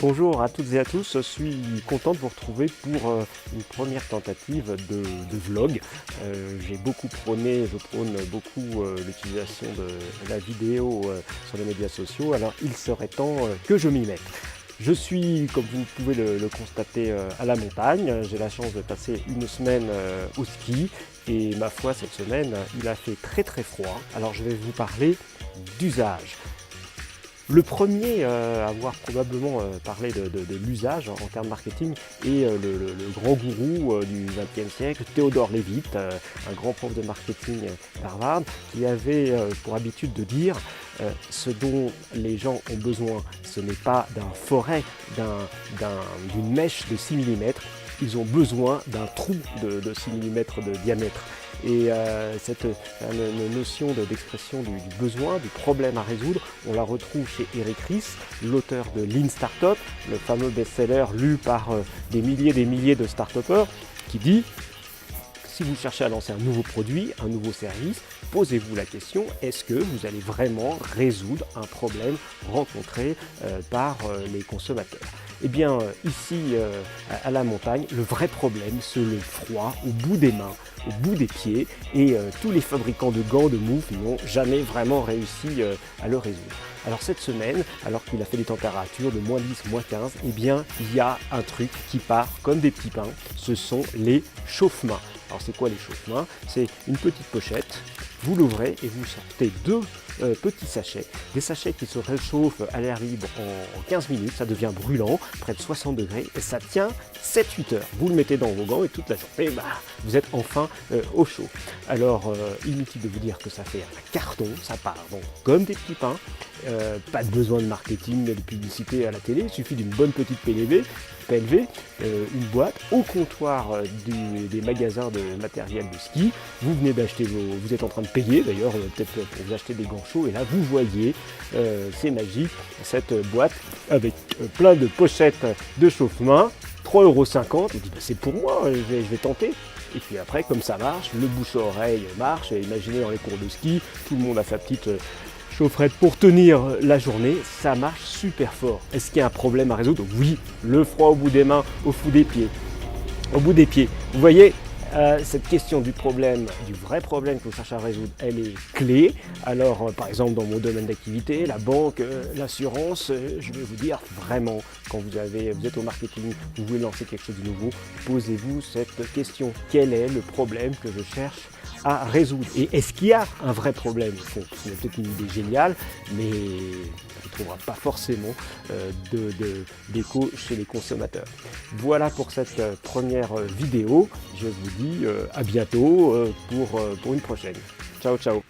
Bonjour à toutes et à tous, je suis content de vous retrouver pour une première tentative de vlog. J'ai beaucoup prôné, je prône beaucoup l'utilisation de la vidéo sur les médias sociaux, alors il serait temps que je m'y mette. Je suis, comme vous pouvez le constater, à la montagne. J'ai la chance de passer une semaine au ski et ma foi, cette semaine, il a fait très froid. Alors je vais vous parler d'usage. Le premier à avoir probablement parlé de l'usage en termes marketing est le grand gourou du XXe siècle, Theodore Levitt, un grand prof de marketing d'Harvard, qui avait pour habitude de dire ce dont les gens ont besoin, ce n'est pas d'un forêt, d'une mèche de 6 mm, ils ont besoin d'un trou de 6 mm de diamètre. Et cette notion d'expression du besoin, du problème à résoudre, on la retrouve chez Eric Ries, l'auteur de Lean Startup, le fameux best-seller lu par des milliers de start-upers, qui dit: si vous cherchez à lancer un nouveau produit, un nouveau service, posez-vous la question, est-ce que vous allez vraiment résoudre un problème rencontré par les consommateurs? Eh bien, ici, à la montagne, le vrai problème, c'est le froid au bout des mains, au bout des pieds, et tous les fabricants de gants, de moufles n'ont jamais vraiment réussi à le résoudre. Alors cette semaine, alors qu'il a fait des températures de moins 10, moins 15, eh bien, il y a un truc qui part comme des petits pains, ce sont les chauffe-mains. Alors c'est quoi les chauffe-mains? C'est une petite pochette, vous l'ouvrez et vous sortez deux petits sachets, des sachets qui se réchauffent à l'air libre en 15 minutes, ça devient brûlant, près de 60 degrés, et ça tient 7-8 heures. Vous le mettez dans vos gants et toute la journée, vous êtes enfin au chaud. Alors, inutile de vous dire que ça fait un carton, ça part donc comme des petits pains, pas de besoin de marketing, de publicité à la télé, il suffit d'une bonne petite PLV, une boîte au comptoir des magasins de matériel de ski. Vous venez d'acheter vous êtes en train de payer d'ailleurs, peut-être pour vous acheter des gants chauds, et là vous voyez, c'est magique, cette boîte avec plein de pochettes de chauffe-main, 3,50 €. Je dis c'est pour moi, je vais tenter. Et puis après, comme ça marche, le bouche à oreille marche. Imaginez dans les cours de ski, tout le monde a sa petite chaufferette pour tenir la journée, ça marche super fort. Est-ce qu'il y a un problème à résoudre? Oui, le froid au bout des mains, au bout des pieds. Au bout des pieds. Vous voyez, cette question du problème, du vrai problème que vous cherchez à résoudre, elle est clé. Alors, par exemple, dans mon domaine d'activité, la banque, l'assurance, je vais vous dire vraiment, quand vous êtes au marketing, vous voulez lancer quelque chose de nouveau, posez-vous cette question. Quel est le problème que je cherche à résoudre? Et est-ce qu'il y a un vrai problème? C'est peut-être une idée géniale, mais on ne trouvera pas forcément d'écho chez les consommateurs. Voilà pour cette première vidéo. Je vous dis à bientôt pour une prochaine. Ciao, ciao.